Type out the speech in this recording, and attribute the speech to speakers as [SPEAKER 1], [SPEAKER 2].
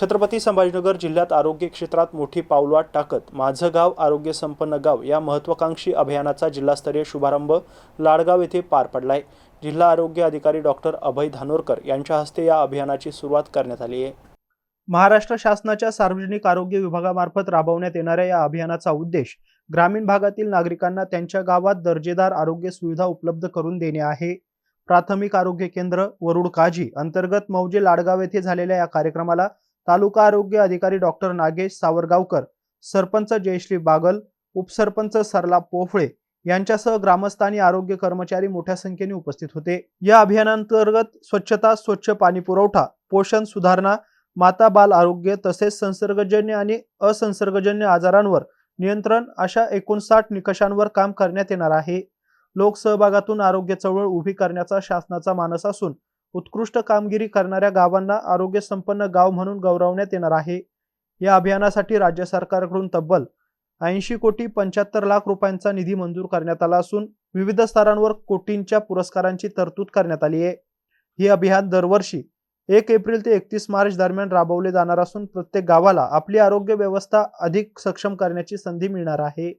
[SPEAKER 1] छत्रपती संभाजीनगर जिल्ह्यात आरोग्य क्षेत्रात मोठी पावलवाट टाकत माझं गाव आरोग्य संपन्न गाव या महत्त्वाकांक्षी अभियानाचा जिल्हास्तरीय शुभारंभ लाडगाव येथे पार पडलाय। जिल्हा आरोग्य अधिकारी डॉक्टर अभय धानोरकर यांच्या हस्ते या अभियानाची सुरुवात करण्यात आली आहे। महाराष्ट्र शासनाच्या सार्वजनिक आरोग्य विभागामार्फत राबवण्यात येणाऱ्या या अभियानाचा उद्देश ग्रामीण भागातील नागरिकांना त्यांच्या गावात दर्जेदार आरोग्य सुविधा उपलब्ध करून देणे आहे। प्राथमिक आरोग्य केंद्र वरुड काजी अंतर्गत मौजे लाडगाव येथे झालेल्या या कार्यक्रमाला तालुका आरोग्य अधिकारी डॉक्टर नागेश सावरगावकर, सरपंच जयश्री बागल, उपसरपंच सरला पोफळे यांच्यासह ग्रामस्थ आणि आरोग्य कर्मचारी मोठ्या संख्येने उपस्थित होते। या अभियानांतर्गत स्वच्छता, स्वच्छ पाणी पुरवठा, पोषण सुधारणा, माता बाल आरोग्य तसेच संसर्गजन्य आणि असंसर्गजन्य आजारांवर नियंत्रण अशा 59 निकषांवर काम करण्यात येणार आहे। लोकसहभागातून आरोग्य चळवळ उभी करण्याचा शासनाचा मानस असून उत्कृष्ट कामगिरी करणाऱ्या गावांना आरोग्य संपन्न गाव म्हणून गौरवण्यात येणार आहे। या अभियानासाठी राज्य सरकारकडून तब्बल 80 कोटी 75 लाख रुपयांचा निधी मंजूर करण्यात आला असून विविध स्तरांवर कोटींच्या पुरस्कारांची तरतूद करण्यात आली आहे। हे अभियान दरवर्षी 1 एप्रिल ते 31 मार्च दरम्यान राबवले जाणार असून प्रत्येक गावाला आपली आरोग्य व्यवस्था अधिक सक्षम करण्याची संधी मिळणार आहे।